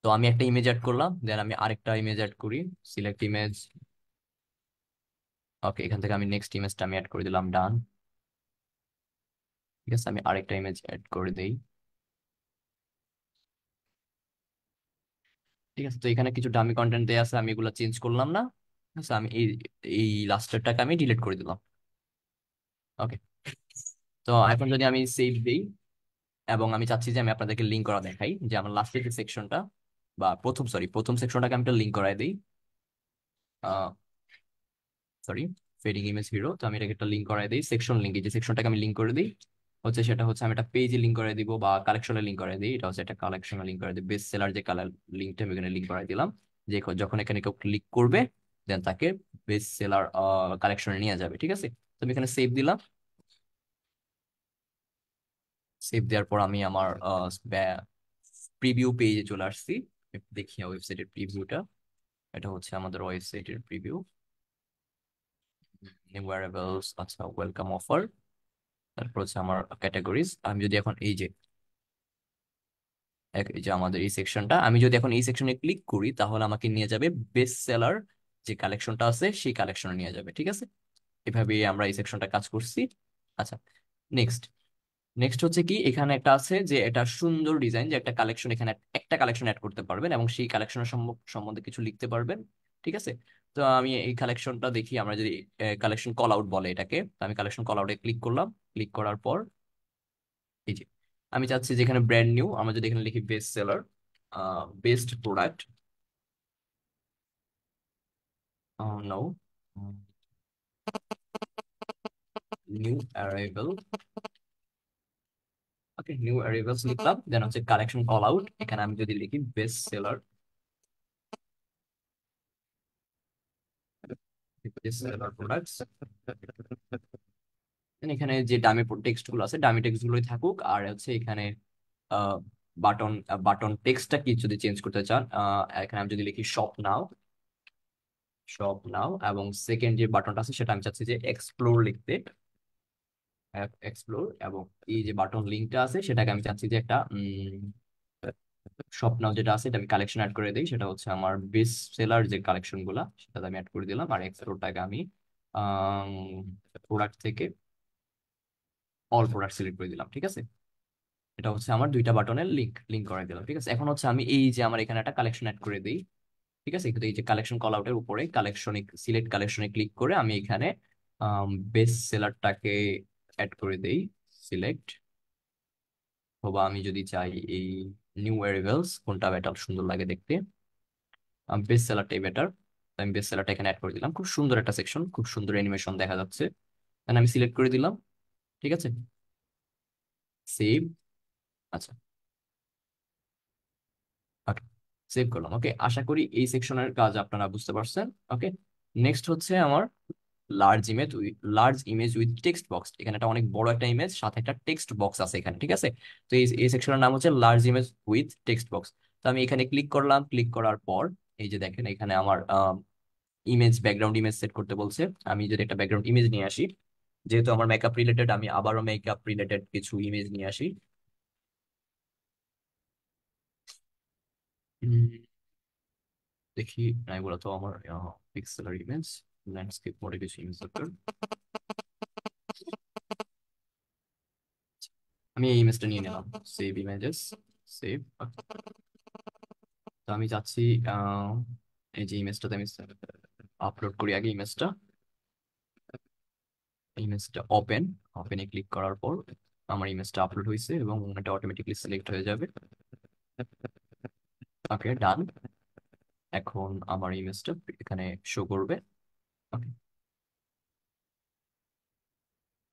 তো আমি একটা ইমেজ অ্যাড করলাম, দেন আমি আরেকটা ইমেজ অ্যাড করি, সিলেক্ট ইমেজ। ওকে, এখান থেকে আমি নেক্সট ইমেজটা আমি অ্যাড করে দিলাম, ডান। ঠিক আছে, আমি আরেকটা ইমেজ অ্যাড করে দিই। ঠিক আছে, তো এখানে কিছু ডামি কন্টেন্ট দেয়া আছে, আমি এগুলো চেঞ্জ করলাম না। ঠিক আছে, আমি এই এই লাস্টেরটাকে আমি ডিলিট করে দিলাম। ওকে, তো এখন যদি আমি সেভ দিই, এবং আমি চাচ্ছি যে আমি আপনাদেরকে লিঙ্ক করা দেখাই, যে আমার লাস্টের যে সেকশনটা, বা প্রথম সেকশনটাকে আমি একটা লিঙ্ক করাই দিই। সরি, ফেডিং ইমেজ হিরো, তো আমি এটাকে একটা লিঙ্ক করাই দিই, সেকশন লিঙ্ক, যে সেকশনটাকে আমি লিঙ্ক করে দিই হচ্ছে, সেটা হচ্ছে আমি একটা পেজে লিঙ্ক করে দিব বা কালেকশনে লিঙ্ক করে দিই। এটা হচ্ছে একটা কালেকশনে লিঙ্ক করে দিই, বেস্ট সেলার যে কালার লিঙ্কটা আমি এখানে লিঙ্ক করে দিলাম, যে যখন এখানে কেউ ক্লিক করবে দেন তাকে বেস্ট সেলার কালেকশনে নিয়ে যাবে। ঠিক আছে, তো আমি এখানে সেভ দিলাম। সেভ দেওয়ার পর আমি আমার প্রিভিউ পেজে চলে আসছি। দেখি ওয়েবসাইটের প্রিভিউটা, এটা হচ্ছে আমাদের ওয়েবসাইটের প্রিভিউ। নিউ ওয়্যারেবলস, আচ্ছা, ওয়েলকাম অফার, তারপর হচ্ছে আমার ক্যাটাগরিজ। আমি যদি এখন এই যে এই যে আমাদের এই সেকশনটা, আমি যদি এখন এই সেকশনে ক্লিক করি তাহলে আমাকে নিয়ে যাবে বেস্ট সেলার যে কালেকশনটা আছে সেই কালেকশনে নিয়ে যাবে। ঠিক আছে, এভাবে আমরা এই সেকশনটা কাজ করছি। আচ্ছা, নেক্সট নেক্সট হচ্ছে কি, এখানে একটা আছে যে এটা সুন্দর ডিজাইন, যে একটা কালেকশন, এখানে একটা কালেকশন অ্যাড করতে পারবেন এবং সেই কালেকশনের সম্বন্ধে কিছু লিখতে পারবেন। ঠিক আছে, তো আমি এই কালেকশনটা দেখি, আমরা যদি কালেকশন কল আউট বলে এটাকে, তো আমি কালেকশন কল আউটে ক্লিক করলাম। ক্লিক করার পর এই যে আমি চাচ্ছি যেখানে ব্র্যান্ড নিউ, আমরা যদি এখানে লিখি best seller, best product, no, new arrival. Okay, new arrivals লিখলাম, দেন হচ্ছে কালেকশন কল আউট, এখানে আমি যদি লিখি best seller, best seller products, এখানে যে ডামি টেক্সট গুলো আছে ডামি টেক্সট গুলোই থাকুক, আর হচ্ছে এখানে বাটন বাটন টেক্সটটা কি যদি চেঞ্জ করতে চান, এখানে আমি যদি লিখি শপ নাও, শপ নাও, এবং সেকেন্ড যে বাটনটা আছে সেটা আমি চাচ্ছি যে এক্সপ্লোর লিখতে, এক্সপ্লোর, এবং এই যে বাটন লিঙ্কটা আছে সেটাকে আমি চাচ্ছি যে একটা শপ নাও যেটা আছে এটা আমি কালেকশন অ্যাড করে দিই, সেটা হচ্ছে আমার বেস্ট সেলার যে কালেকশন গুলা সেটাতে আমি অ্যাড করে দিলাম, আর এক্সপ্লোরটাকে আমি প্রোডাক্ট থেকে অল প্রোডাক্ট সিলেক্ট করে দিলাম। ঠিক আছে, এটা হচ্ছে আমার দুইটা বাটনের লিঙ্ক লিঙ্ক করে দিলাম। ঠিক আছে, এখন হচ্ছে আমি এই যে আমার এখানে একটা কালেকশন অ্যাড করে দিই। ঠিক আছে, কিন্তু এই যে কালেকশন কল আউটের উপরে কালেকশনে সিলেক্ট কালেকশনে ক্লিক করে আমি এখানে বেস্ট সেলারটাকে অ্যাড করে দেই, সিলেক্ট। অথবা আমি যদি চাই এই নিউ অ্যারাইভেলস, কোনটা বেটার সুন্দর লাগে দেখতে, বেস্ট সেলারটাই বেটার, আমি বেস্ট সেলারটা এখানে অ্যাড করে দিলাম। খুব সুন্দর একটা সেকশন, খুব সুন্দর অ্যানিমেশন দেখা যাচ্ছে, এখানে আমি সিলেক্ট করে দিলাম। ঠিক আছে, সেভ। আচ্ছা, ওকে, সেভ করলাম। ওকে, আশা করি এই সেকশনের কাজ আপনারা বুঝতে পারছেন। ওকে, নেক্সট হচ্ছে আমার large image with text box. এখানে একটা অনেক বড় একটা ইমেজ, সাথে একটা টেক্সট বক্স আছে এখানে। ঠিক আছে, তো এই সেকশনের নাম হচ্ছে large image with text box. তো আমি এখানে ক্লিক করলাম, ক্লিক করার পর এই যে দেখেন এখানে আমার ইমেজ, ব্যাকগ্রাউন্ড ইমেজ সেট করতে বলছে। আমি যদি একটা ব্যাকগ্রাউন্ড ইমেজ নিয়ে আসি, যেহেতু আমার মেকআপ রিলেটেড, আমি আবারও মেকআপ রিলেটেড কিছু ইমেজ নিয়ে আসি। উম, দেখি, না এগুলো তো আমার পিক্সেলার ইমেজ, ল্যান্ডস্কেপ মোডে কিছু ইমেজ দরকার। আমি এই ইমেজটা নিয়ে নিলাম, সেভ ইমেজেস, সেভ। তো আমি যাচ্ছি আহ, এই যে ইমেজটাতে আমি আপলোড করি আগে ইমেজটা। ইমেজটা ওপেন, ওপেনে ক্লিক করার পর আমার ইমেজটা আপলোড হয়েছে এবং এটা অটোমেটিকলি সিলেক্ট হয়ে যাবে। ওকে, ডান। এখন আমার ইমেজটা এখানে শো করবে। Okay,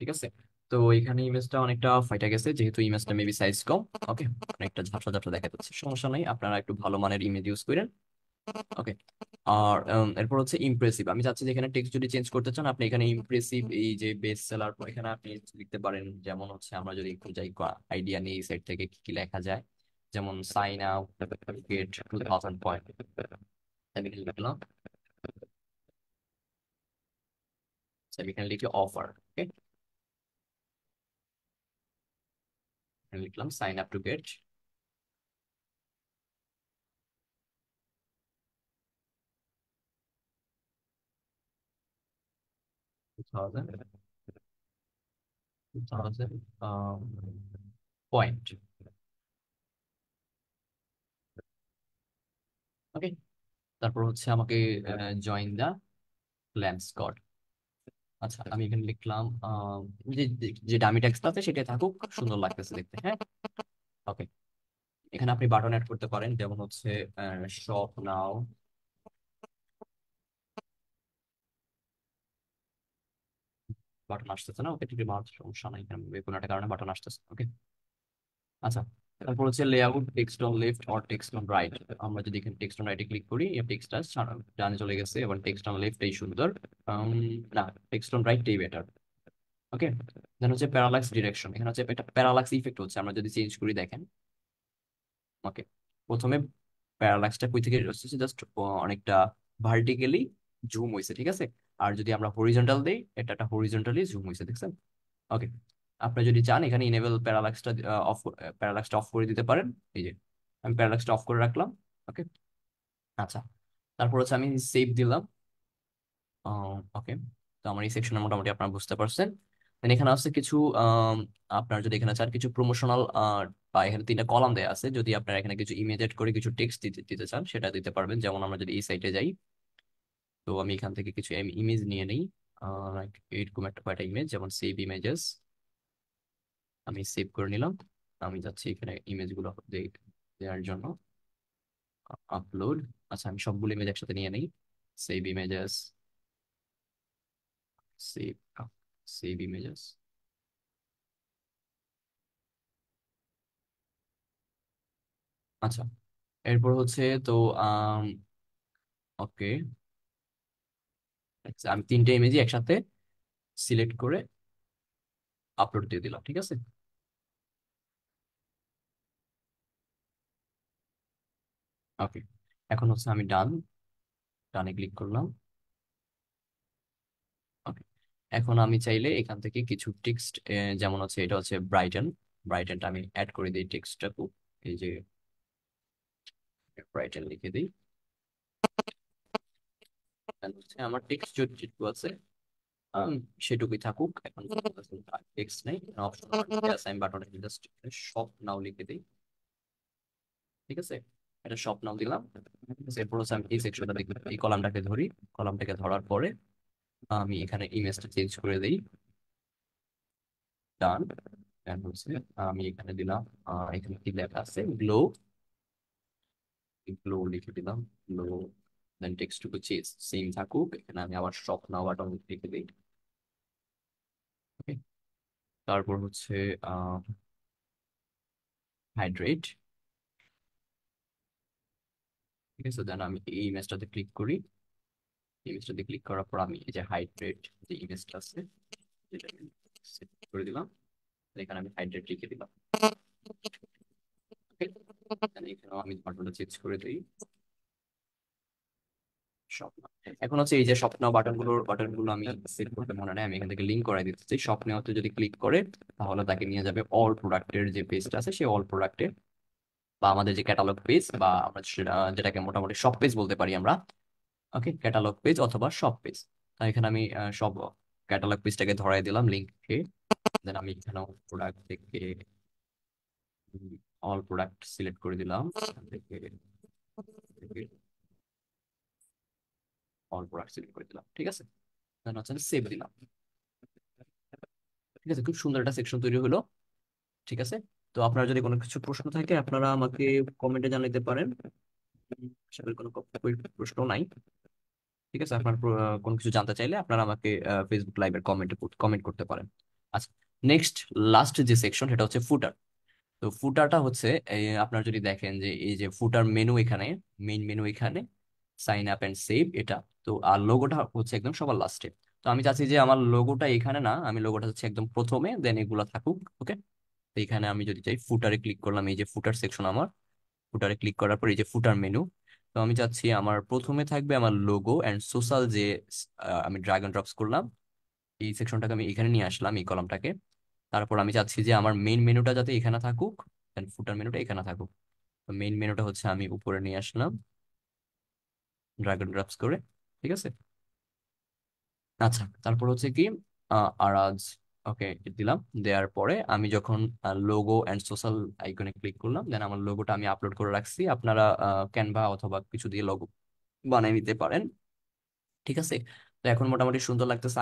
ঠিক আছে, তো এখানে ইমেজটা অনেকটা ফাইটা গেছে, যেহেতু ইমেজটা মেবি সাইজ কম। ওকে, অনেকটা ঝাপসা ঝাপসা দেখা যাচ্ছে, সমস্যা নাই, আপনারা একটু ভালো মানের ইমেজ ইউজ করেন। ওকে, আর এরপর হচ্ছে ইমপ্রেসিভ। আমি চাচ্ছি যে এখানে টেক্সট যদি চেঞ্জ করতে চান, আপনি এখানে ইমপ্রেসিভ, এই যে বেস্ট সেলার, এখানে আপনি লিখতে পারেন, যেমন হচ্ছে আমরা যদি একটু যাই আইডিয়া নিই এই সাইট থেকে কি কি লেখা যায়, যেমন সাইন আপ, গেট 2000 পয়েন্ট, আমি এখানে লিখলাম, আমি এখানে লিখি অফার। ওকে, লিখলাম sign up to get 2000 point. Okay, তারপর হচ্ছে আমাকে জয়েন দা ল্যাম্প স্কোয়াড। আচ্ছা, আমি এখানে লিখলাম যে যে যে ডামি টেক্সট আছে সেটা থাকুক, সুন্দর লাগতেছে দেখতে। হ্যাঁ, ওকে। এখানে আপনি বাটন অ্যাড করতে পারেন, যেমন হচ্ছে শপ নাও বাটন আসতেছে না। ওকে, ঠিক আছে, সমস্যা নাই, এখানে কোনো একটা কারণে বাটন আসতেছে। ওকে, আচ্ছা। তারপর হচ্ছে layout text on left or text on right. আমরা যদি এখানে টেক্সট অন রাইটে ক্লিক করি, টেক্সটটা ডানে চলে গেছে, এবং টেক্সট অন লেফট এই সুন্দর। উম, না, টেক্সট অন রাইট এই বেটার। ওকে, দেন হচ্ছে প্যারালাক্স ডিরেকশন। এখানে হচ্ছে এটা প্যারালাক্স ইফেক্ট হচ্ছে, আমরা যদি চেঞ্জ করি দেখেন। ওকে, প্রথমে প্যারালাক্সটা কই থেকে হচ্ছে, জাস্ট অনেকটা ভার্টিক্যালি জুম হয়েছে, ঠিক আছে। আর যদি আমরা হরিজন্টাল দেই, এটা একটা হরিজন্টালি জুম হয়েছে, দেখছেন। ওকে, আপনি যদি চান এখানে ইনেবল প্যারালাক্সটা অফ, প্যারালাক্সটা অফ করে দিতে পারেন। এই যে আমি প্যারালাক্সটা অফ করে রাখলাম। ওকে, আচ্ছা। তারপর হচ্ছে আমি সেভ দিলাম। ওকে, তো আমার এই সেকশনে মোটামুটি আপনারা বুঝতে পারছেন। Then এখানে আছে কিছু আপনার যদি এখানে চান কিছু প্রমোশনাল, বা এখানে 3টা কলাম দেওয়া আছে, যদি আপনারা এখানে কিছু ইমেজ এড করে কিছু টেক্সট দিতে দিতে চান সেটা দিতে পারবেন। যেমন আমরা যদি এই সাইটে যাই, তো আমি এখান থেকে কিছু ইমেজ নিয়ে নিই। এরকম একটা কয়টা ইমেজ, যেমন সেভ ইমেজেস, আমি সেভ করে নিলাম। আমি যাচ্ছি এখানে ইমেজগুলো দেওয়ার জন্য, আপলোড। আচ্ছা, আমি সবগুলো ইমেজ একসাথে নিয়ে নিই। Save images, save save images. আচ্ছা, এরপর হচ্ছে তো ওকে, আচ্ছা, আমি 3টে ইমেজই একসাথে সিলেক্ট করে আপলোড দিয়ে দিলাম, ঠিক আছে। ওকে, এখন হচ্ছে আমি ডানে ক্লিক করলাম। ওকে, এখন আমি চাইলে এখান থেকে কিছু টেক্সট, যেমন হচ্ছে এটা হচ্ছে ব্রাইটন, ব্রাইটনটা আমি অ্যাড করে দিই টেক্সটটাকে। এই যে ব্রাইটন লিখে দিই। And হচ্ছে আমার টেক্সট যেটুকু আছে আম, সেটুকুই থাকুক। এখন টেক্সট নেই, অপশন আছে, আমি বাটনে জাস্ট শপ নাও লিখে দিই, ঠিক আছে। এটা শপ নাও দিলাম। এরপর হচ্ছে আমি এই সেকশনটা দেখি, এই কলামটাকে ধরি। কলামটাকে ধরার পরে আমি এখানে ইমেজটা চেঞ্জ করে দিই। ডান। দেন হচ্ছে আমি এখানে দিলাম, এখানে কি লেখা আছে, গ্লো। গ্লো লিখে দিলাম, গ্লো। দেন টেক্সটটুকু সেম থাকুক, এখানে আমি আবার শপ নাও বাটন লিখে দিই। ওকে, তারপর হচ্ছে হাইড্রেট, ঠিক আছে। দেন আমি এই ইমেজটাতে ক্লিক করি। ইমেজটাতে ক্লিক করার পর আমি এই যে হাইড্রেট যে ইমেজটা আছে যেটা আমি set করে দিলাম, এখানে আমি হাইড্রেট লিখে দিলাম। Okay? Then এখানেও আমি বাটনটা চেঞ্জ করে দিই, স্বপ্ন। এখন হচ্ছে এই যে স্বপ্ন বাটনগুলো আমি সেট করতে মনে নেই, আমি এখান থেকে লিঙ্ক করাই দিতে চাই। স্বপ্নে হতে যদি ক্লিক করে, তাহলে তাকে নিয়ে যাবে অল প্রোডাক্টের যে পেজটা আছে, সেই অল প্রোডাক্টে, বা আমাদের যে ক্যাটালগ পেজ, বা আমরা যেটাকে মোটামুটি শপ পেজ বলতে পারি আমরা। ওকে, ক্যাটালগ পেজ অথবা শপ পেজ। তাই এখানে আমি সব ক্যাটালগ পেজটাকে ধরাই দিলাম লিঙ্কে। দেন আমি এখানে প্রোডাক্ট থেকে অল প্রোডাক্ট সিলেক্ট করে দিলাম, এখান থেকে অল প্রোডাক্ট সিলেক্ট করে দিলাম, ঠিক আছে। দেন হচ্ছে সেভ দিলাম, ঠিক আছে। খুব সুন্দর একটা সেকশন তৈরি হলো, ঠিক আছে। তো আপনার যদি কোনো কিছু প্রশ্ন থাকে আপনারা আমাকে কমেন্টে জানাতে পারেন। আশা করি কোনো প্রশ্ন নাই, ঠিক আছে। আপনার কোনো কিছু জানতে চাইলে আপনারা আমাকে ফেসবুক লাইভের কমেন্টে কমেন্ট করতে পারেন। আচ্ছা, নেক্সট লাস্ট যে সেকশন সেটা হচ্ছে ফুটার। তো ফুটারটা হচ্ছে আপনার যদি দেখেন যে এই যে ফুটার মেনু এখানে, মেইন মেনু এখানে, সাইন আপ এন্ড সেভ এটা। তো আর লোগোটা হচ্ছে একদম সবার লাস্টে। তো আমি চাচ্ছি যে আমার লোগোটা এখানে না, আমি লোগোটা হচ্ছে একদম প্রথমে, দেন এগুলা থাকুক। ওকে, তো এখানে আমি যদি চাই ফুটারে ক্লিক করলাম, এই যে ফুটার সেকশন আমার, ফুটারে ক্লিক করার পর এই যে ফুটার মেনু। তো আমি চাচ্ছি আমার প্রথমে থাকবে আমার লোগো অ্যান্ড সোশ্যাল যে আমি ড্র্যাগ এন্ড ড্রপস করলাম, এই সেকশনটাকে আমি এখানে নিয়ে আসলাম, এই কলামটাকে। তারপর আমি চাচ্ছি যে আমার মেইন মেনুটা যাতে এখানে থাকুক, দেন ফুটার মেনুটা এখানে থাকুক। তো মেইন মেনুটা হচ্ছে আমি উপরে নিয়ে আসলাম ড্র্যাগ এন্ড ড্রপস করে, ঠিক আছে। আচ্ছা, তারপর হচ্ছে কি আরাজ, ওকে দিলাম। দেওয়ার পরে আমি যখন লোগো অ্যান্ড সোশ্যাল আইকনে ক্লিক করলাম, দেন আমার লোগোটা আমি আপলোড করে রাখছি। আপনারা ক্যানভা অথবা কিছু দিয়ে লোগো বানিয়ে নিতে পারেন, ঠিক আছে। তো এখন মোটামুটি সুন্দর লাগতেছে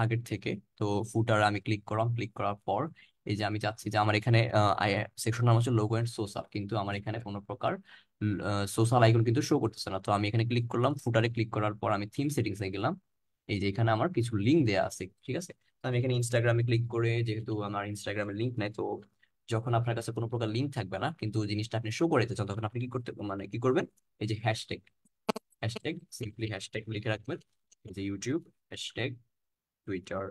আগের থেকে। তো ফুটার আমি ক্লিক করলাম, ক্লিক করার পর এই যে আমি চাচ্ছি যে আমার এখানে সেকশন নাম হচ্ছে লোগো এন্ড সোশ্যাল, কিন্তু আমার এখানে কোনো প্রকার সোশ্যাল আইকন কিন্তু শো করতেছে না। তো আমি এখানে ক্লিক করলাম, ফুটারে ক্লিক করার পর আমি থিম সেটিংস এ গেলাম। এই যে এখানে আমার কিছু লিঙ্ক দেওয়া আছে, ঠিক আছে। তো আমি এখানে ইনস্টাগ্রামে ক্লিক করে, যেহেতু আমার ইনস্টাগ্রামের লিঙ্ক নাই, তো যখন আপনার কাছে কোনো প্রকার লিঙ্ক থাকবে না কিন্তু জিনিসটা আপনি শো করে দিতে চান, তখন আপনি কি করতে মানে কি করবেন, এই যে হ্যাশট্যাগ, সিম্পলি হ্যাশট্যাগ লিখে রাখবেন। এই যে ইউটিউব, হ্যাশট্যাগ, টুইটার,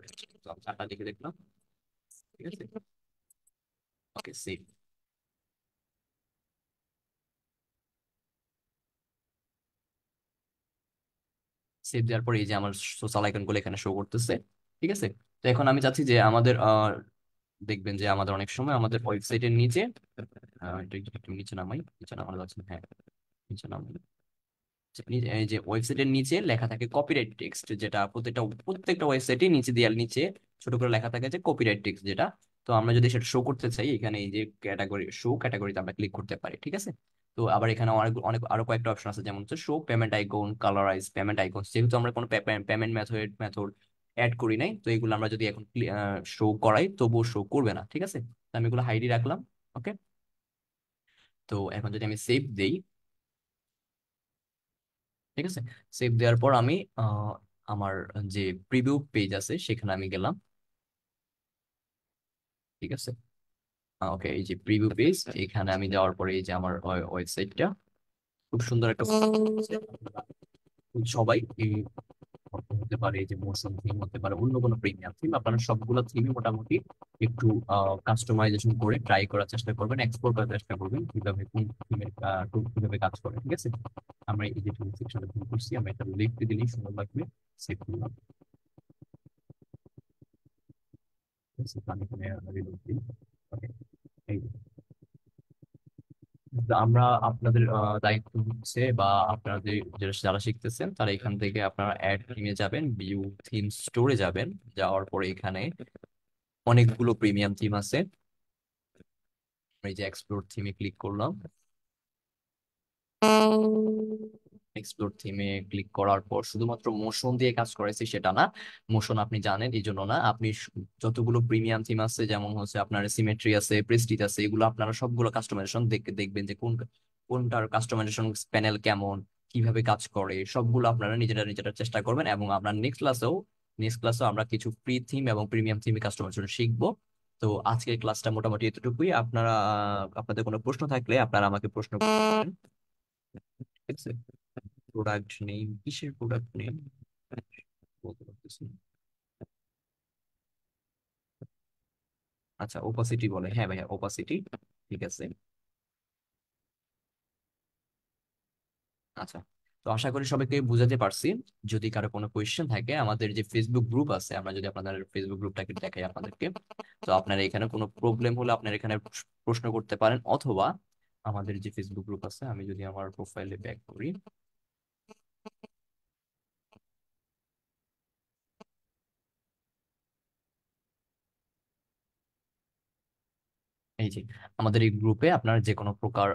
চারটা লিখে দেখলাম, ঠিক আছে। ওকে, সেভ। সেভ দেওয়ার পরে এই যে আমার সোশ্যাল আইকন গুলো এখানে শো করতেছে, ঠিক আছে। তো এখন আমি চাচ্ছি যে আমাদের দেখবেন যে আমাদের অনেক সময় আমাদের ওয়েবসাইটের নিচে এটা একটু নিচে নামাই, নিচে নামানো যাচ্ছে না, হ্যাঁ নিচে নামাই। এই যে ওয়েবসাইটের নিচে লেখা থাকে কপিরাইট টেক্সট, যেটা প্রত্যেকটা ওয়েবসাইটে নিচে দেয়াল নিচে ছোট করে লেখা থাকে যে কপিরাইট টেক্সট যেটা। তো আমরা যদি সেটা শো করতে চাই, এখানে এই যে ক্যাটাগরিতে আমরা ক্লিক করতে পারি, ঠিক আছে। তো আবার এখানে অনেক অনেক আরো কয়েকটা অপশন আছে, যেমন হচ্ছে show payment icon, colourise payment icon. যেহেতু আমরা কোনো পেমেন্ট মেথড অ্যাড করি নাই, তো এগুলো আমরা যদি এখন শো করাই তবুও শো করবে না, ঠিক আছে। তো আমি এগুলো হাইডই রাখলাম, ওকে। তো এখন যদি আমি সেভ দেই, ঠিক আছে। সেভ দেওয়ার পর আমি আমার যে প্রিভিউ পেজ আছে সেখানে আমি গেলাম, ঠিক আছে। ওকে, এই যে প্রিভিউ পেজ, এখানে আমি যাওয়ার পরে এই যে আমার ওয়েবসাইটটা খুব সুন্দর একটা সবাই হতে পারে, এই যে মোশন থিম হতে পারে, অন্য কোনো প্রিমিয়াম থিম, আপনারা সবগুলো থিমই মোটামুটি একটু কাস্টমাইজেশন করে ট্রাই করার চেষ্টা করবেন, এক্সপ্লোর করার চেষ্টা করবেন কিভাবে কোন থিমের কিভাবে কাজ করে, ঠিক আছে। আমরা এই যে টুল সেকশনে ক্লিক করছি, আমরা এটা লিখতে দিলেই সুন্দর লাগবে। সেভ করলাম, ঠিক আছে। তো আমি এখানে reload দিই। Okay, এই যে আমরা আপনাদের দায়িত্ব হচ্ছে, বা আপনাদের যারা শিখতেছেন তারা এখান থেকে আপনারা অ্যাড থিমে যাবেন, ভিউ থিম স্টোরে যাবেন। যাওয়ার পরে এখানে অনেকগুলো প্রিমিয়াম থিম আছে। এই যে এক্সপ্লোর থিমে ক্লিক করলাম, এক্সপ্লোর থিমে ক্লিক করার পর শুধুমাত্র মোশন দিয়ে কাজ করাইছি সেটা না, মোশন আপনি জানেন এই জন্য না, আপনি যতগুলো প্রিমিয়াম থিম আছে, যেমন হচ্ছে আপনার সিমেট্রি আছে, প্রেস্টিজ আছে, এগুলো আপনারা সবগুলো কাস্টমাইজেশন দেখবেন যে কোনটার কাস্টমাইজেশন প্যানেল কেমন, কিভাবে কাজ করে, সবগুলো আপনারা নিজেরা নিজেরা চেষ্টা করবেন। এবং আমরা নেক্সট ক্লাসেও আমরা কিছু ফ্রি থিম এবং প্রিমিয়াম থিম কাস্টমাইজেশন শিখবো। তো আজকের ক্লাসটা মোটামুটি এতটুকুই। আপনাদের কোনো প্রশ্ন থাকলে আপনারা আমাকে প্রশ্ন করতে পারেন, ঠিক আছে। প্রোডাক্ট নেম, কিসের প্রোডাক্ট নেম বলতে পারতেছি না। আচ্ছা, ওপাসিটি বলে, হ্যাঁ ভাইয়া ওপাসিটি, ঠিক আছে। আচ্ছা, তো আশা করি সবাইকে বুঝাতে পারছি। যদি কারো কোনো কোয়েশ্চেন থাকে, আমাদের যে ফেসবুক গ্রুপ আছে, আমরা যদি আপনাদের ফেসবুক গ্রুপটাকে দেখাই আপনাদেরকে, তো আপনারা এখানে কোনো প্রবলেম হলে আপনারা এখানে প্রশ্ন করতে পারেন, অথবা আমাদের যে ফেসবুক গ্রুপ আছে, আমি যদি আমার প্রোফাইলে ব্যাক করি, এই যে আমাদের এই গ্রুপে আপনারা যে কোনো প্রকার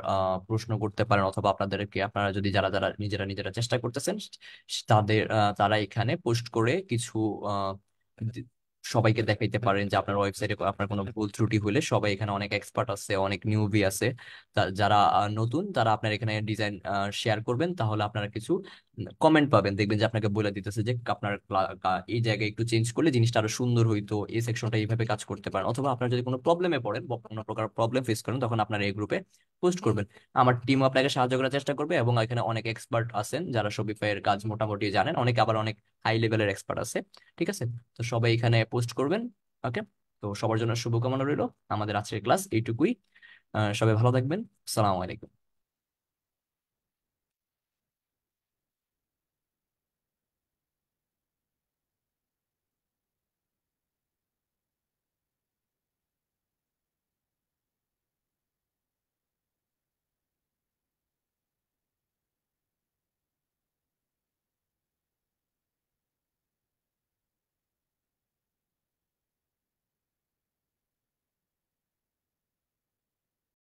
প্রশ্ন করতে পারেন, অথবা আপনাদেরকে আপনারা যদি যারা যারা নিজেরা নিজেরা চেষ্টা করতেছেন তারা এখানে পোস্ট করে কিছু আহ, দি- সবাইকে দেখাইতে পারেন যে আপনার ওয়েবসাইটে আপনার কোনো ভুল ত্রুটি হলে সবাই এখানে অনেক এক্সপার্ট আছে, অনেক নিউবি আছে। যারা নতুন তারা আপনার এখানে ডিজাইন শেয়ার করবেন, তাহলে আপনারা কিছু কমেন্ট পাবেন, দেখবেন যে আপনাকে বলে দিতেছে যে আপনার এই জায়গায় একটু চেঞ্জ করলে জিনিসটা আরো সুন্দর হইতো, এই সেকশনটা এইভাবে কাজ করতে পারেন। অথবা আপনার যদি কোনো প্রবলেমে পড়েন বা কোনো প্রকার প্রবলেম ফেস করেন, তখন আপনার এই গ্রুপে পোস্ট করবেন। আমার টিম আপনাকে সাহায্য করার চেষ্টা করবে, এবং এখানে অনেক এক্সপার্ট আছেন যারা শপিফাই এর কাজ মোটামুটি জানেন, অনেকে আবার অনেক হাই লেভেলের এক্সপার্ট আছে, ঠিক আছে। তো সবাই এখানে পোস্ট করবেন, ওকে। তো সবার জন্য শুভকামনা রইলো। আমাদের আজকের ক্লাস এইটুকুই। সবাই ভালো থাকবেন। আসসালামু আলাইকুম।